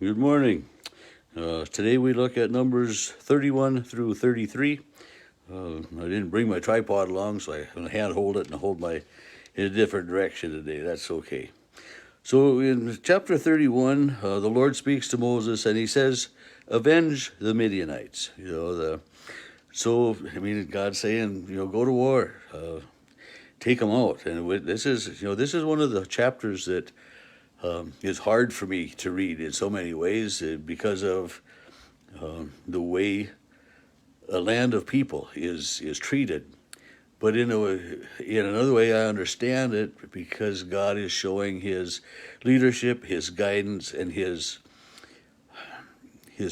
Good morning. Today we look at Numbers 31 through 33. I didn't bring my tripod along, so I'm going to hand hold it and hold my in a different direction today. That's okay. So in chapter 31, the Lord speaks to Moses and he says, "Avenge the Midianites." God's saying, go to war, take them out. And this is one of the chapters that is hard for me to read in so many ways because of the way a land of people is treated. But in another way, I understand it because God is showing His leadership, His guidance, and His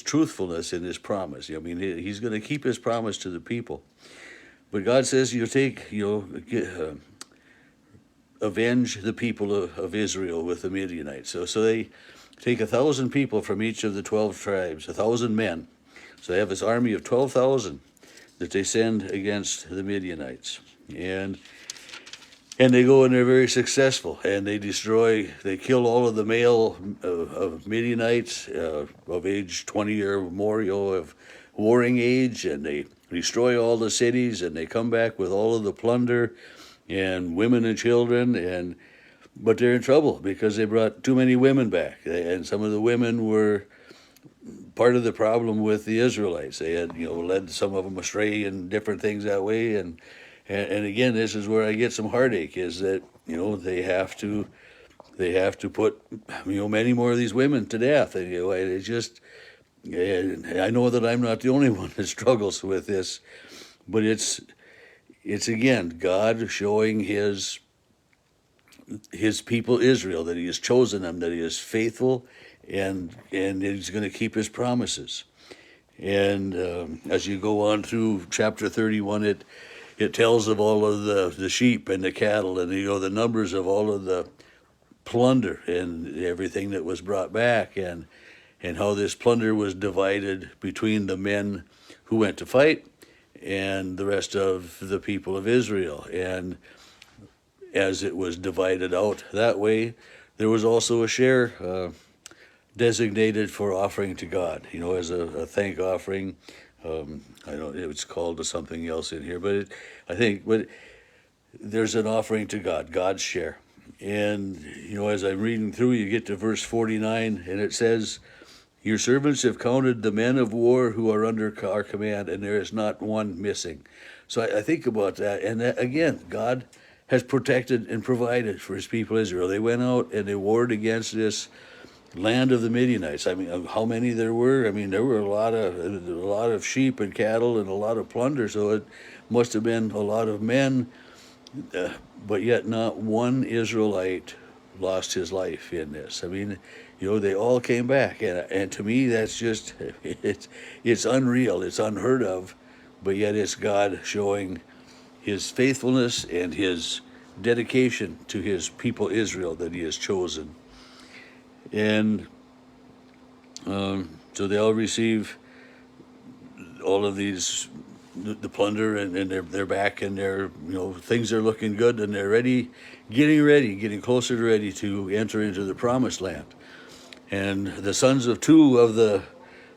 truthfulness in His promise. He's going to keep His promise to the people. But God says, avenge the people of Israel with the Midianites. So they take 1,000 people from each of the 12 tribes, 1,000 men. So they have this army of 12,000 that they send against the Midianites. And they go and they're very successful. And they kill all of the male of Midianites of age 20 or more, of warring age. And they destroy all the cities. And they come back with all of the plunder and women and children. But they're in trouble because they brought too many women back. And some of the women were part of the problem with the Israelites. They had, led some of them astray and different things that way. And again, this is where I get some heartache, is that, they have to put, many more of these women to death. And, I know that I'm not the only one that struggles with this, but it's again, God showing his people Israel, that he has chosen them, that he is faithful, and he's going to keep his promises. And as you go on through chapter 31, it tells of all of the sheep and the cattle, and the numbers of all of the plunder and everything that was brought back, and how this plunder was divided between the men who went to fight and the rest of the people of Israel. And as it was divided out that way, there was also a share designated for offering to God, as a thank offering. I don't. It's called something else in here, but there's an offering to God, God's share. And as I'm reading through, you get to verse 49, and it says, "Your servants have counted the men of war who are under our command, and there is not one missing." So I think about that, and that, again, God has protected and provided for his people Israel. They went out and they warred against this land of the Midianites. How many there were? There were a lot of sheep and cattle and a lot of plunder, so it must have been a lot of men, but yet not one Israelite lost his life in this. They all came back, and to me that's just it's unreal, it's unheard of, but yet it's God showing his faithfulness and his dedication to his people Israel that he has chosen. And so they all receive all of these, the plunder, and they're back, and things are looking good, and they're getting closer to ready to enter into the promised land. And the sons of two of the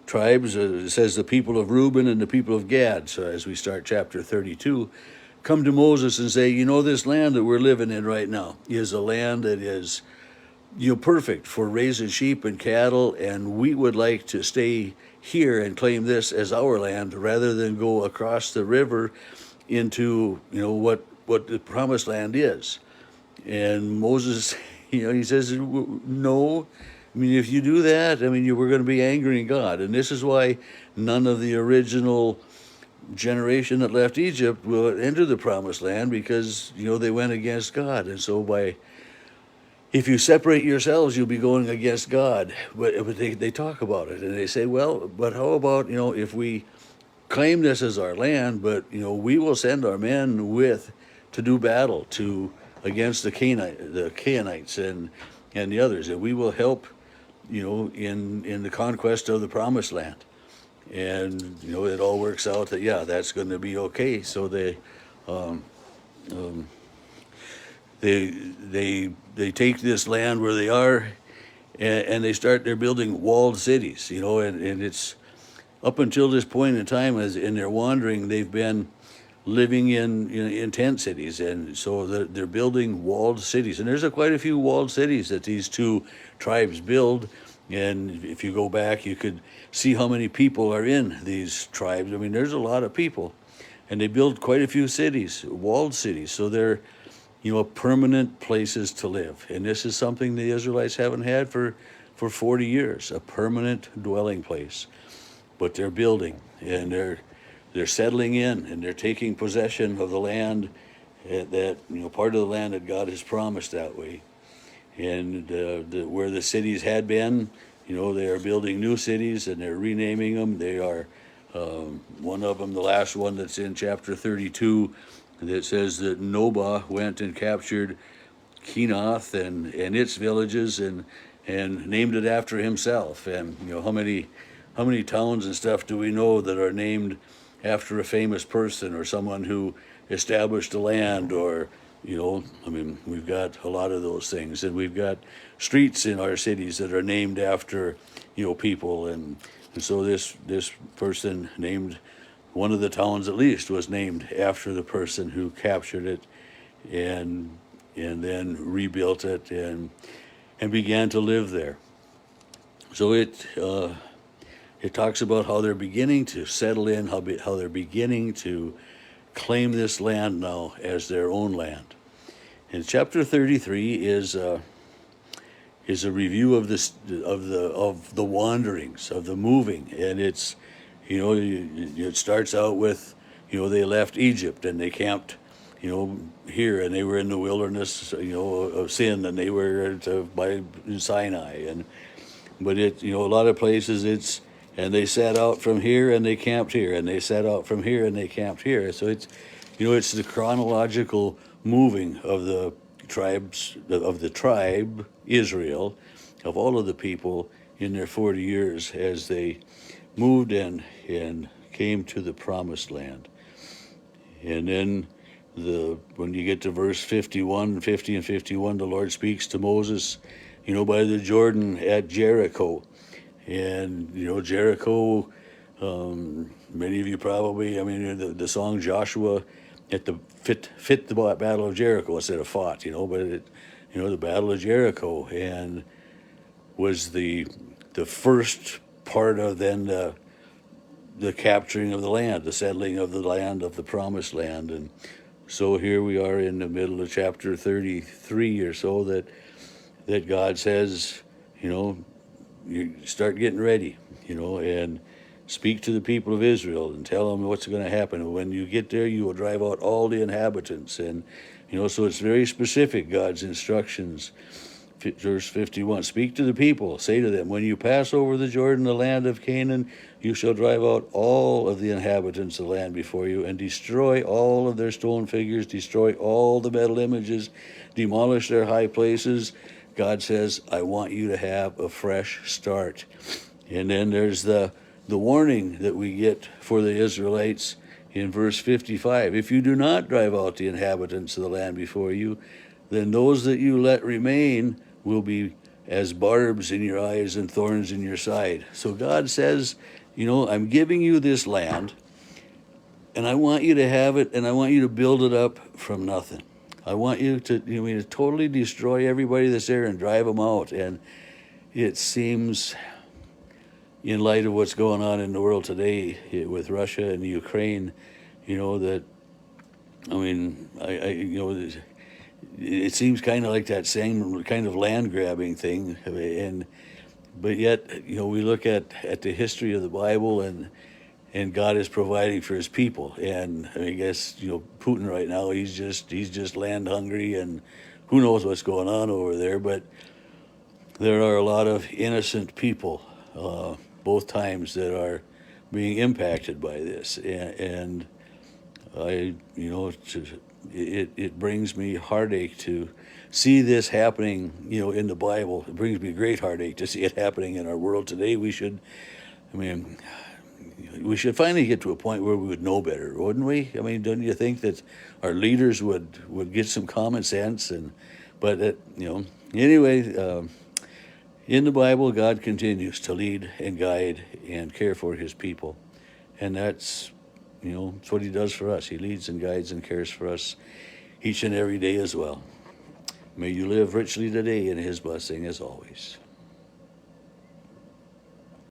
tribes, it says the people of Reuben and the people of Gad, so as we start chapter 32, come to Moses and say, this land that we're living in right now is a land that is perfect for raising sheep and cattle, and we would like to stay here and claim this as our land rather than go across the river into what the promised land is. And Moses, he says, no. If you do that, we're going to be angering God. And this is why none of the original generation that left Egypt will enter the promised land, because they went against God. And so if you separate yourselves, you'll be going against God. But they talk about it, and they say, well, but how about if we claim this as our land, but we will send our men to do battle against the Canaanites and the others, and we will help in the conquest of the promised land. And it all works out that that's going to be okay. So they they take this land where they are, and they're building walled cities, and it's up until this point in time, as in their wandering, they've been living in tent cities, and so they're building walled cities. And there's quite a few walled cities that these two tribes build. And if you go back, you could see how many people are in these tribes. I mean, there's a lot of people, and they build quite a few cities, walled cities. So they're, permanent places to live. And this is something the Israelites haven't had for 40 years, a permanent dwelling place. But they're building, and they're settling in, and they're taking possession of the land that, part of the land that God has promised that way. And where the cities had been, they are building new cities, and they're renaming them. They are, one of them, the last one that's in chapter 32, that says that Noah went and captured Kenath and its villages and named it after himself. And how many towns and stuff do we know that are named after a famous person or someone who established a land, or we've got a lot of those things. And we've got streets in our cities that are named after people. And so this person named one of the towns, at least, was named after the person who captured it and then rebuilt it and began to live there. So it talks about how they're beginning to settle in, how they're beginning to claim this land now as their own land. And chapter 33 is a review of the wanderings, of the moving, and it's it starts out with they left Egypt and they camped here, and they were in the wilderness of sin, and they were by Sinai, but a lot of places and they set out from here and they camped here, and they set out from here and they camped here. So it's it's the chronological moving of the tribes, of the tribe Israel, of all of the people in their 40 years as they moved and came to the promised land. And then when you get to verse 50 and 51, the Lord speaks to Moses, by the Jordan at Jericho. And Jericho, many of you probably, the song Joshua at the fit the Battle of Jericho instead of fought, but the Battle of Jericho, and was the first part of then the capturing of the land, the settling of the land, of the promised land. And so here we are in the middle of chapter 33 or so, that God says, you start getting ready, and speak to the people of Israel and tell them what's going to happen. When you get there, you will drive out all the inhabitants. And, so it's very specific, God's instructions. Verse 51, speak to the people, say to them, when you pass over the Jordan, the land of Canaan, you shall drive out all of the inhabitants of the land before you, and destroy all of their stone figures, destroy all the metal images, demolish their high places. God says, I want you to have a fresh start. And then there's the warning that we get for the Israelites in verse 55. If you do not drive out the inhabitants of the land before you, then those that you let remain will be as barbs in your eyes and thorns in your side. So God says, I'm giving you this land, and I want you to have it, and I want you to build it up from nothing. I want you to totally destroy everybody that's there and drive them out. And it seems, in light of what's going on in the world today with Russia and Ukraine, that, it seems kind of like that same kind of land grabbing thing. But yet, we look at the history of the Bible, and God is providing for his people. And I guess, Putin right now, he's just land hungry, and who knows what's going on over there. But there are a lot of innocent people, both times, that are being impacted by this. And it brings me heartache to see this happening, in the Bible. It brings me great heartache to see it happening in our world today. We should finally get to a point where we would know better, wouldn't we? Don't you think that our leaders would get some common sense? Anyway, In the Bible, God continues to lead and guide and care for his people. And that's what he does for us. He leads and guides and cares for us each and every day as well. May you live richly today in his blessing as always.